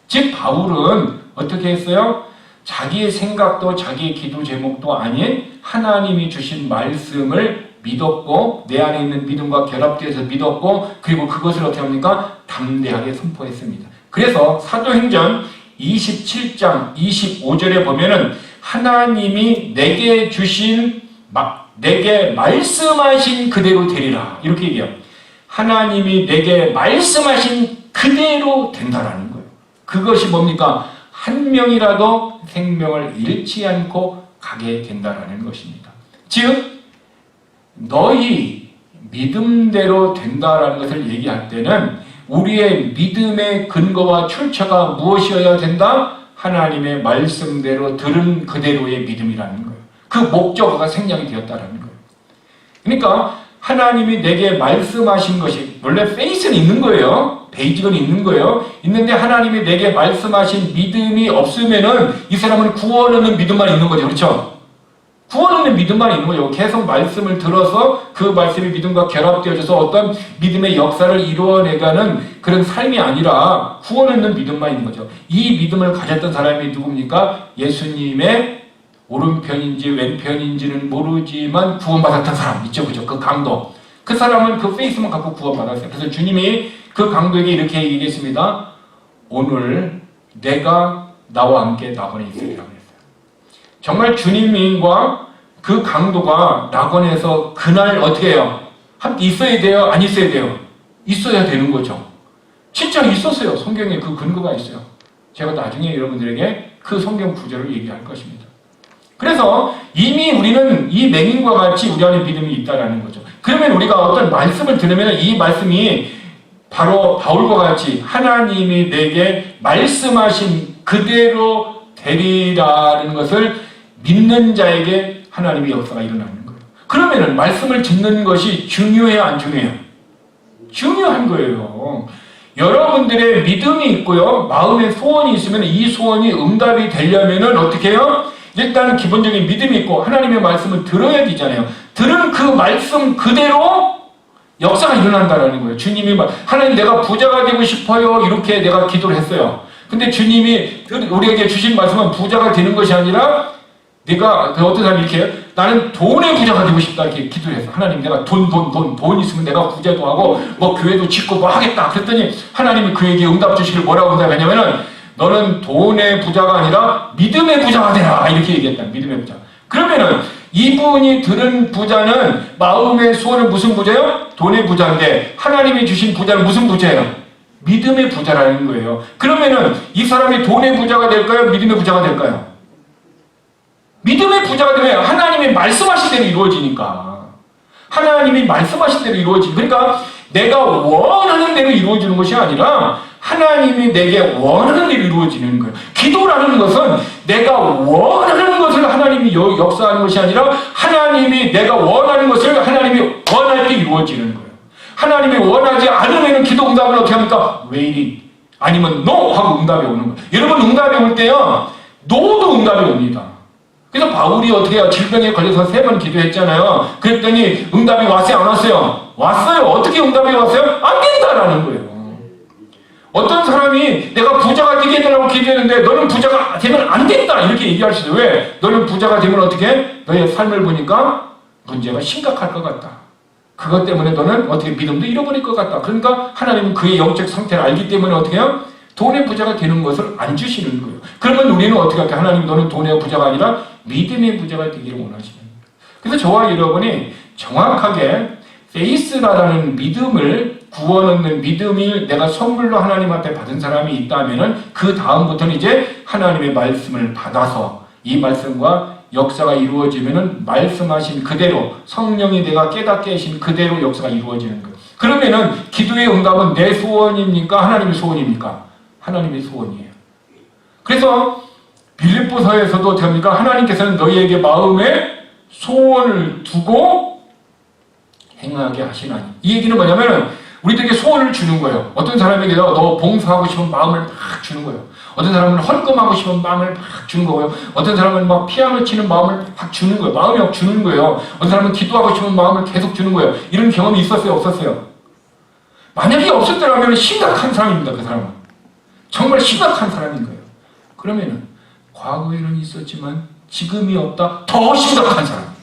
즉 바울은 어떻게 했어요? 자기의 생각도 자기의 기도 제목도 아닌 하나님이 주신 말씀을 믿었고 내 안에 있는 믿음과 결합되어서 믿었고 그리고 그것을 어떻게 합니까? 담대하게 선포했습니다. 그래서 사도행전 27장 25절에 보면은 하나님이 내게 주신 내게 말씀하신 그대로 되리라 이렇게 얘기해요. 하나님이 내게 말씀하신 그대로 된다라는 거예요. 그것이 뭡니까? 한 명이라도 생명을 잃지 않고 가게 된다라는 것입니다. 즉 너희 믿음대로 된다라는 것을 얘기할 때는 우리의 믿음의 근거와 출처가 무엇이어야 된다? 하나님의 말씀대로 들은 그대로의 믿음이라는 거예요. 그 목적어가 생략이 되었다라는 거예요. 그러니까 하나님이 내게 말씀하신 것이 원래 페이스는 있는 거예요. 베이직은 있는 거예요. 있는데 하나님이 내게 말씀하신 믿음이 없으면은 이 사람은 구원 얻는 믿음만 있는 거죠. 그렇죠? 구원 얻는 믿음만 있는 거죠. 계속 말씀을 들어서 그 말씀이 믿음과 결합되어져서 어떤 믿음의 역사를 이루어내가는 그런 삶이 아니라 구원 얻는 믿음만 있는 거죠. 이 믿음을 가졌던 사람이 누굽니까? 예수님의 오른편인지 왼편인지는 모르지만 구원받았던 사람 있죠. 그죠? 그 강도. 그 사람은 그 페이스만 갖고 구원받았어요. 그래서 주님이 그 강도에게 이렇게 얘기했습니다. 오늘 내가 나와 함께 낙원에 있으리라고 했어요. 정말 주님과 그 강도가 낙원에서 그날 어떻게 해요? 함께 있어야 돼요? 안 있어야 돼요? 있어야 되는 거죠. 진짜 있었어요. 성경에 그 근거가 있어요. 제가 나중에 여러분들에게 그 성경 구절을 얘기할 것입니다. 그래서 이미 우리는 이 맹인과 같이 우리 안에 믿음이 있다라는 거죠. 그러면 우리가 어떤 말씀을 들으면 이 말씀이 바로 바울과 같이 하나님이 내게 말씀하신 그대로 되리라는 것을 믿는 자에게 하나님의 역사가 일어나는 거예요. 그러면은 말씀을 듣는 것이 중요해요, 안 중요해요? 중요한 거예요. 여러분들의 믿음이 있고요, 마음의 소원이 있으면 이 소원이 응답이 되려면은 어떻게 해요? 일단은 기본적인 믿음이 있고 하나님의 말씀을 들어야 되잖아요. 들은 그 말씀 그대로 역사가 일어난다는 거예요. 주님이 하나님 내가 부자가 되고 싶어요 이렇게 내가 기도를 했어요. 근데 주님이 우리에게 주신 말씀은 부자가 되는 것이 아니라 내가 어떤 사람이 이렇게 해요? 나는 돈의 부자가 되고 싶다 이렇게 기도를 했어. 하나님 내가 돈 있으면 내가 부자도 하고 뭐 교회도 짓고 뭐 하겠다. 그랬더니 하나님이 그에게 응답 주시길 뭐라고 응답했냐면은 너는 돈의 부자가 아니라 믿음의 부자가 되라 이렇게 얘기했다. 믿음의 부자. 그러면은 이분이 들은 부자는 마음의 소원은 무슨 부자예요? 돈의 부자인데 하나님이 주신 부자는 무슨 부자예요? 믿음의 부자라는 거예요. 그러면은 이 사람이 돈의 부자가 될까요? 믿음의 부자가 될까요? 믿음의 부자가 되면 하나님이 말씀하신 대로 이루어지니까. 하나님이 말씀하신 대로 이루어지니까. 그러니까 내가 원하는 대로 이루어지는 것이 아니라 하나님이 내게 원하는 대로 이루어지는 거예요. 기도라는 것은 내가 원하는 것을 하나님이 역사하는 것이 아니라 하나님이 내가 원하는 것을 하나님이 원할 때 이루어지는 거예요. 하나님이 원하지 않으면 기도 응답은 어떻게 합니까? waiting 아니면 no 하고 응답이 오는 거예요. 여러분 응답이 올 때요 no도 응답이 옵니다. 그래서 바울이 어떻게 해요? 질병에 걸려서 3번 기도했잖아요. 그랬더니 응답이 왔어요? 안 왔어요? 왔어요. 어떻게 응답이 왔어요? 안 된다라는 거예요. 어떤 사람이 내가 부자가 되게 해달라고 기도했는데 너는 부자가 되면 안 된다 이렇게 얘기할 수 있어요. 왜? 너는 부자가 되면 어떻게 해? 너의 삶을 보니까 문제가 심각할 것 같다. 그것 때문에 너는 어떻게 믿음도 잃어버릴 것 같다. 그러니까 하나님은 그의 영적 상태를 알기 때문에 어떻게 해요? 돈의 부자가 되는 것을 안 주시는 거예요. 그러면 우리는 어떻게 할까요? 하나님 너는 돈의 부자가 아니라 믿음의 부자가 되기를 원하시는 거예요. 그래서 저와 여러분이 정확하게 페이스라는 믿음을 구원 얻는 믿음을 내가 선물로 하나님 앞에 받은 사람이 있다면은 그 다음부터는 이제 하나님의 말씀을 받아서 이 말씀과 역사가 이루어지면은 말씀하신 그대로 성령이 내가 깨닫게 하신 그대로 역사가 이루어지는 거예요. 그러면은 기도의 응답은 내 소원입니까? 하나님의 소원입니까? 하나님의 소원이에요. 그래서 빌립보서에서도 됩니까? 하나님께서는 너희에게 마음에 소원을 두고 행하게 하시나니. 이 얘기는 뭐냐면은 우리들에게 소원을 주는 거예요. 어떤 사람에게 너 봉사하고 싶은 마음을 막 주는 거예요. 어떤 사람은 헌금하고 싶은 마음을 막 주는 거고요. 어떤 사람은 막 피아노 치는 마음을 막 주는 거예요. 마음이 막 주는 거예요. 어떤 사람은 기도하고 싶은 마음을 계속 주는 거예요. 이런 경험이 있었어요? 없었어요? 만약에 없었더라면 심각한 사람입니다. 그 사람은. 정말 심각한 사람인 거예요. 그러면은 과거에는 있었지만 지금이 없다. 더 심각한 사람.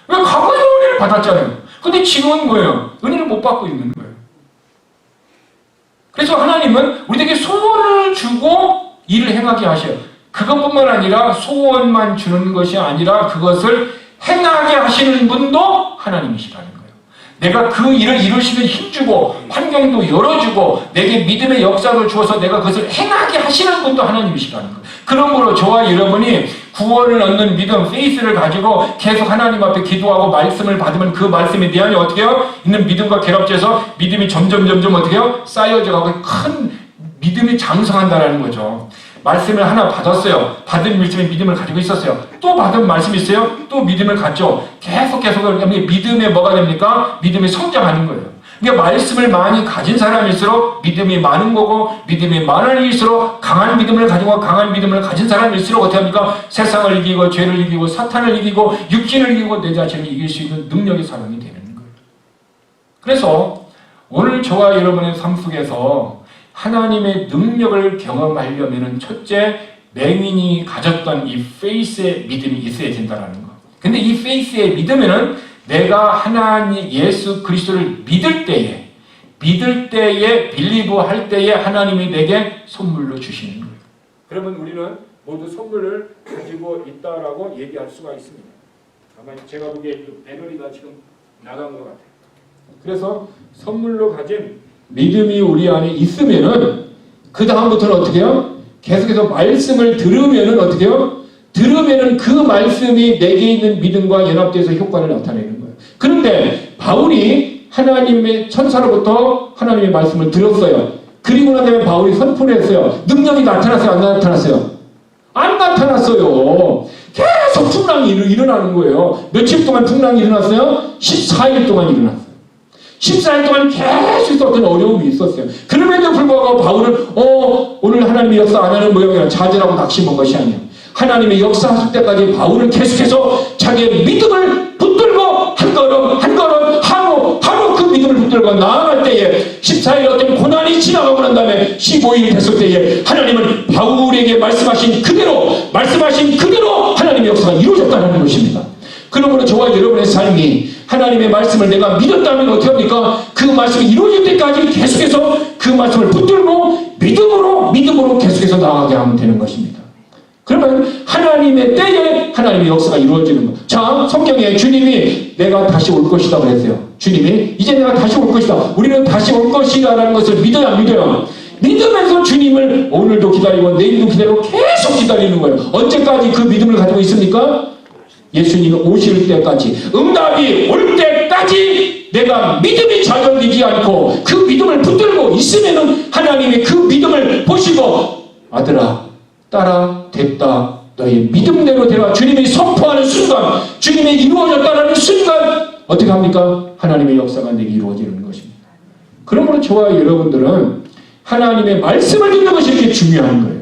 왜 과거에 은혜를 받았잖아요. 근데 지금은 뭐예요? 은혜를 못 받고 있는 거예요. 그래서 하나님은 우리에게 소원을 주고 일을 행하게 하셔요. 그것뿐만 아니라 소원만 주는 것이 아니라 그것을 행하게 하시는 분도 하나님이시라는 거예요. 내가 그 일을 이루시는 힘주고 환경도 열어주고 내게 믿음의 역사를 주어서 내가 그것을 행하게 하시는 분도 하나님이시라는 거예요. 그러므로 저와 여러분이 구원을 얻는 믿음, 페이스를 가지고 계속 하나님 앞에 기도하고 말씀을 받으면 그 말씀이 내 안에 어떻게 해요? 있는 믿음과 결합돼서 믿음이 점점 어떻게 해요? 쌓여져 가고 큰 믿음이 장성한다는 거죠. 말씀을 하나 받았어요. 받은 말씀에 믿음을 가지고 있었어요. 또 받은 말씀이 있어요. 또 믿음을 갖죠. 계속 믿음에 뭐가 됩니까? 믿음이 성장하는 거예요. 그러니까 말씀을 많이 가진 사람일수록 믿음이 많은 거고 믿음이 많을수록 강한 믿음을 가지고 강한 믿음을 가진 사람일수록 어떻게 합니까? 세상을 이기고 죄를 이기고 사탄을 이기고 육신을 이기고 내 자신을 이길 수 있는 능력의 사람이 되는 거예요. 그래서 오늘 저와 여러분의 삶 속에서 하나님의 능력을 경험하려면 첫째, 맹인이 가졌던 이 페이스의 믿음이 있어야 된다는 거. 근데 이 페이스의 믿음에는 내가 하나님 예수 그리스도를 믿을 때에 빌리브 할 때에 하나님이 내게 선물로 주시는 거예요. 그러면 우리는 모두 선물을 가지고 있다라고 얘기할 수가 있습니다. 아마 제가 보기에 배터리가 지금 나간 것 같아요. 그래서 선물로 가진 믿음이 우리 안에 있으면은 그 다음부터는 어떻게 해요? 계속해서 말씀을 들으면은 어떻게 해요? 들으면은 그 말씀이 내게 있는 믿음과 연합돼서 효과를 나타내는 거예요. 그런데 바울이 하나님의 천사로부터 하나님의 말씀을 들었어요. 그리고 난 다음에 바울이 선포를 했어요. 능력이 나타났어요? 안 나타났어요? 안 나타났어요. 계속 풍랑이 일어나는 거예요. 며칠 동안 풍랑이 일어났어요? 14일 동안 일어났어요. 14일 동안 계속 어떤 어려움이 있었어요. 그럼에도 불구하고 바울은 오늘 하나님의 역사 안 하는 모양이라 좌절하고 낙심한 것이 아니에요. 하나님의 역사하실 때까지 바울은 계속해서 자기의 믿음을 붙들고 한 걸음 하루 그 믿음을 붙들고 나아갈 때에 14일 어떤 고난이 지나가고 난 다음에 15일 됐을 때에 하나님은 바울에게 말씀하신 그대로 하나님의 역사가 이루어졌다는 것입니다. 그러므로 저와 여러분의 삶이 하나님의 말씀을 내가 믿었다면 어떻게 합니까? 그 말씀이 이루어질 때까지 계속해서 그 말씀을 붙들고 믿음으로 계속해서 나아가게 하면 되는 것입니다. 그러면 하나님의 때에 하나님의 역사가 이루어지는 것. 자, 성경에 주님이 내가 다시 올 것이다 그랬어요. 주님이 이제 내가 다시 올 것이다. 우리는 다시 올 것이라는 것을 믿어야 믿어요. 믿으면서 주님을 오늘도 기다리고 내일도 기다리고 계속 기다리는 거예요. 언제까지 그 믿음을 가지고 있습니까? 예수님이 오실 때까지, 응답이 올 때까지 내가 믿음이 좌절되지 않고 그 믿음을 붙들고 있으면은 하나님이 그 믿음을 보시고 아들아, 딸아, 됐다. 너의 믿음대로 되라. 주님이 선포하는 순간, 주님이 이루어졌다는 순간 어떻게 합니까? 하나님의 역사가 내게 이루어지는 것입니다. 그러므로 저와 여러분들은 하나님의 말씀을 듣는 것이 이렇게 중요한 거예요.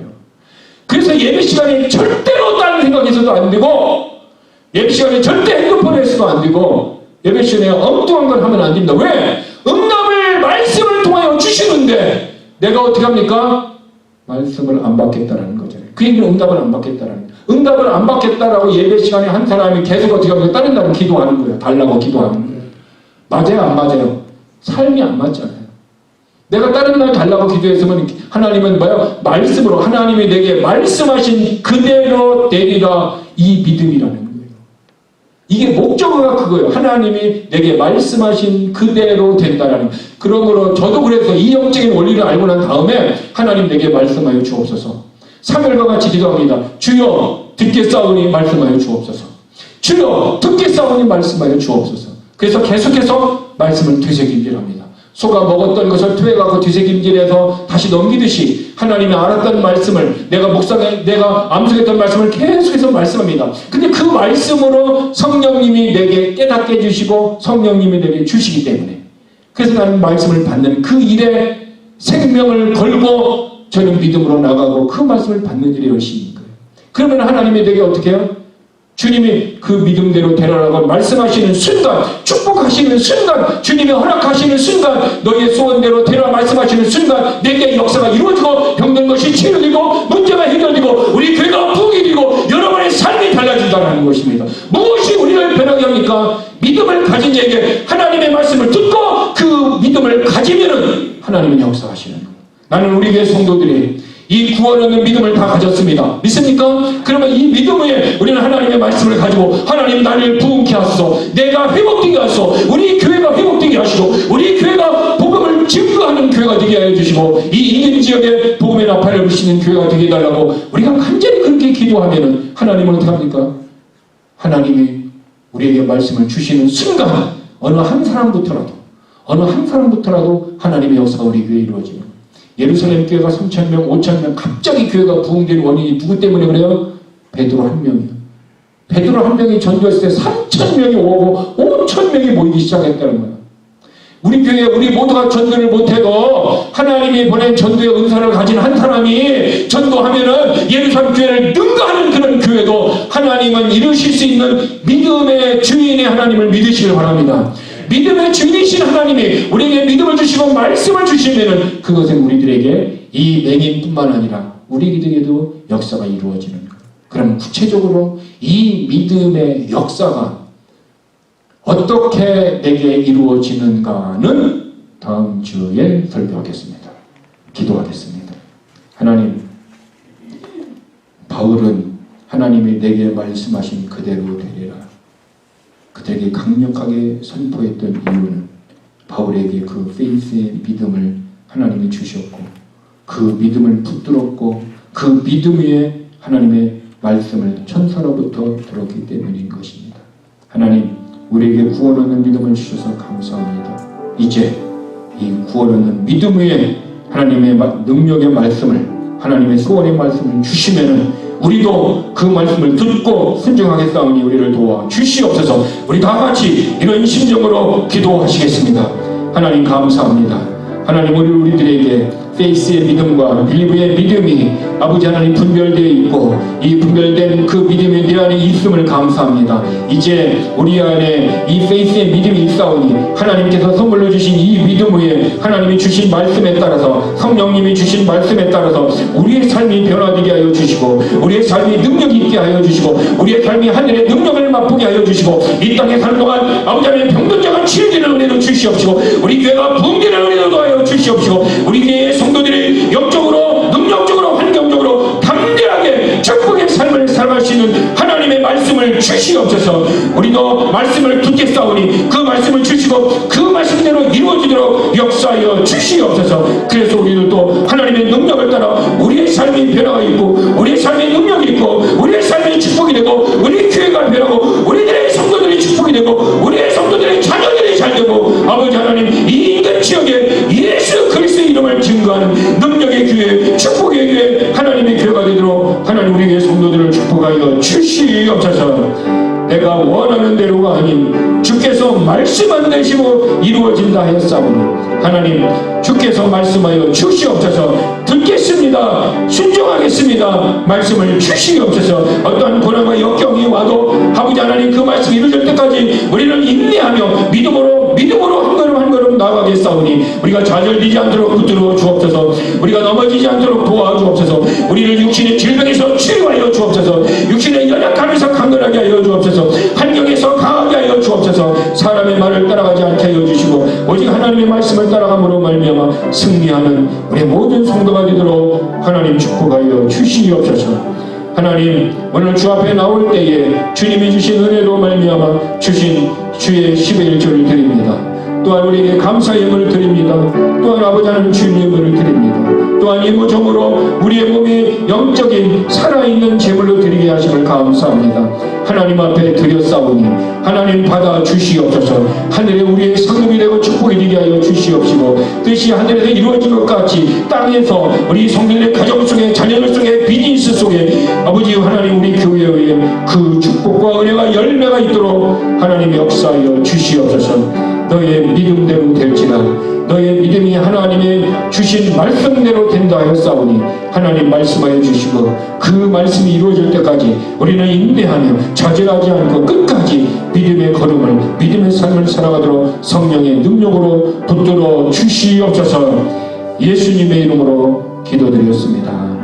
그래서 예배 시간에 절대로 다른 생각이 있어도 안 되고 예배 시간에 절대 핸드폰에 있어도 안 되고 예배 시간에 엉뚱한 걸 하면 안 됩니다. 왜? 응답을 말씀을 통하여 주시는데 내가 어떻게 합니까? 말씀을 안 받겠다라는 거잖아요. 그 얘기는 응답을 안 받겠다라는 거예요. 응답을 안 받겠다라고 예배 시간에 한 사람이 계속 어떻게 합니까? 다른 날은 기도하는 거예요. 달라고 기도하는 거예요. 맞아요? 안 맞아요? 삶이 안 맞잖아요. 내가 다른 날 달라고 기도했으면 하나님은 뭐예요? 말씀으로 하나님이 내게 말씀하신 그대로 되리라 이 믿음이라는 거예요. 이게 목적어가 그거예요. 하나님이 내게 말씀하신 그대로 된다라는. 그러므로 저도 그래서 이 영적인 원리를 알고 난 다음에 하나님 내게 말씀하여 주옵소서. 사절과 같이 기도합니다. 주여 듣겠사오니 말씀하여 주옵소서. 주여 듣겠사오니 말씀하여 주옵소서. 그래서 계속해서 말씀을 되새김질합니다. 소가 먹었던 것을 토해갖고 되새김질해서 다시 넘기듯이 하나님이 알았던 말씀을 내가 암송했던 말씀을 계속해서 말씀합니다. 근데 그 말씀으로 성령님이 내게 깨닫게 해주시고 성령님이 내게 주시기 때문에 그래서 나는 말씀을 받는 그 일에 생명을 걸고 저는 믿음으로 나가고 그 말씀을 받는 일에 열심히 있는 거예요. 그러면 하나님이 내게 어떻게 해요? 주님이 그 믿음대로 되라라고 말씀하시는 순간, 축복하시는 순간, 주님이 허락하시는 순간, 너의 소원대로 되라 말씀하시는 순간 내게 역사가 이루어지고 병든 것이 치유되고 문제가 해결되고 우리 교회가 부흥이 되고 여러분의 삶이 달라진다는 것입니다. 무엇이 우리를 변하게 합니까? 믿음을 가진 자에게 하나님의 말씀을 듣고 그 믿음을 가지면은 하나님은 역사하시는 거예요. 나는 우리 교회 성도들이 이 구원 얻는 믿음을 다 가졌습니다. 믿습니까? 그러면 이 믿음 위에 우리는 하나님의 말씀을 가지고 하나님 나를 부흥케 하소서, 내가 회복되게 하소서, 우리 교회가 회복되게 하시고 우리 교회가 복음을 증거하는 교회가 되게 하여 주시고 이 이긴 지역에 복음의 나팔을 부시는 교회가 되게 해달라고 우리가 간절히 그렇게 기도하면은 하나님은 어떻게 합니까? 하나님이 우리에게 말씀을 주시는 순간 어느 한 사람부터라도 하나님의 역사가 우리 교회에 이루어지는 거예요. 예루살렘 교회가 3,000명, 5,000명 갑자기 교회가 부흥된 원인이 누구 때문에 그래요? 베드로 한 명이요. 베드로 한 명이 전도했을 때 3,000명이 오고 5,000명이 모이기 시작했다는 거예요. 우리 교회 우리 모두가 전도를 못해도 하나님이 보낸 전도의 은사를 가진 한 사람이 전도하면은 예루살렘 교회를 능가하는 그런 교회도 하나님은 이루실 수 있는 믿음의 주인의 하나님을 믿으시길 바랍니다. 믿음의 주인이신 하나님이 우리에게 믿음을 주시고 말씀을 주시면은 그것은 우리들에게 이 맹인뿐만 아니라 우리들에게도 역사가 이루어지는 거예요. 그럼 구체적으로 이 믿음의 역사가 어떻게 내게 이루어지는가는 다음 주에 설교하겠습니다. 기도하겠습니다. 하나님, 바울은 하나님이 내게 말씀하신 그대로 되리라. 그들에게 강력하게 선포했던 이유는 바울에게 그 페이스의 믿음을 하나님이 주셨고 그 믿음을 붙들었고 그 믿음 위에 하나님의 말씀을 천사로부터 들었기 때문인 것입니다. 하나님, 우리에게 구원 얻는 믿음을 주셔서 감사합니다. 이제 이 구원 얻는 믿음 위에 하나님의 능력의 말씀을, 하나님의 소원의 말씀을 주시면은 우리도 그 말씀을 듣고 순종하겠사오니 우리를 도와 주시옵소서. 우리 다 같이 이런 심정으로 기도하시겠습니다. 하나님 감사합니다. 하나님 우리들에게 페이스의 믿음과 빌리브의 믿음이 아버지 하나님 분별되어 있고 이 분별된 그 믿음이 내 안에 있음을 감사합니다. 이제 우리 안에 이 페이스의 믿음이 있사오니 하나님께서 선물로 주신 이 믿음 위에 하나님이 주신 말씀에 따라서 성령님이 주신 말씀에 따라서 우리의 삶이 변화되게 하여 주시고 우리의 삶이 능력 있게 하여 주시고 우리의 삶이 하늘의 능력을 맛보게 하여 주시고 이 땅에 사는 동안 아버지 하나님 병든 자가 치유되는 은혜도 주시옵시고 우리 교회가 부흥되는 은혜도 하여 주시옵시고 우리 교회의 성도들이 영적으로 능력적으로 환경적으로 담대하게 축복의 삶을 살아가시는 하나님의 말씀을 주시옵소서. 우리도 말씀을 듣겠사오니 그 말씀을 주시고 그 말씀대로 이루어지도록 역사하여 주시옵소서. 그래서 우리들도 하나님의 능력을 따라 우리의 삶이 변화가 있고 우리의 삶의 능력이 있고 우리의 삶이 축복이 되고 우리 교회가 변하고 우리들의 성도들이 축복이 되고 우리의 성도들의 자녀들이 잘 되고 아버지 하나님 이 인간 지역에 예수 그리스도의 이름을 증거하는 능력의 교회, 축복의 교회, 하나님의 교회가 되도록 하나님 우리의 성도들을 축복하여 주시옵소서. 내가 원하는 대로가 아닌 주께서 말씀만 내시고 이루어진다 하였사오니 하나님 주께서 말씀하여 주시옵소서. 듣겠습니다. 순종하겠습니다. 말씀을 주시옵소서. 어떠한 고난과 역경이 와도 아버지 하나님 그 말씀이 이루어질 때까지 우리는 인내하며 믿음으로 한 걸음 한 걸음 나아가겠사오니 우리가 좌절되지 않도록 붙들어 주옵소서. 우리가 넘어지지 않도록 도와주옵소서. 우리를 육신의 질병에서 치유하여 주옵소서. 육신의 연약함에서 강건하게 하여 주옵소서. 환경에서 강하게 하여 주옵소서. 사람의 말을 따라가지 않게 하여 주시고 오직 하나님의 말씀을 따라감으로 말미암아 승리하는 우리 모든 성도가 되도록 하나님 축복하여 주시옵소서. 하나님 오늘 주 앞에 나올 때에 주님이 주신 은혜로 말미암아 주신 주의 11조를 드립니다. 또한 우리에게 감사의 예물을 드립니다. 또한 아버지 하나님 주님의 예물을 드립니다. 또한 이 무정으로 우리의 몸이 영적인 살아있는 제물로 드리게 하심을 감사합니다. 하나님 앞에 드렸사오니 하나님 받아 주시옵소서. 하늘에 우리의 상급이 되고 축복이 되게 하여 주시옵시고 뜻이 하늘에서 이루어진 것 같이 땅에서 우리 성도들의 가정 속에 자녀들 속에 비즈니스 속에 아버지 하나님 우리 교회에 그 축복과 은혜가 열매가 있도록 하나님 역사하여 주시옵소서. 너의 믿음대로 될지라. 너의 믿음이 하나님의 주신 말씀대로 된다 하였사오니 하나님 말씀하여 주시고 그 말씀이 이루어질 때까지 우리는 인내하며 좌절하지 않고 끝까지 믿음의 걸음을, 믿음의 삶을 살아가도록 성령의 능력으로 붙들어 주시옵소서. 예수님의 이름으로 기도드렸습니다.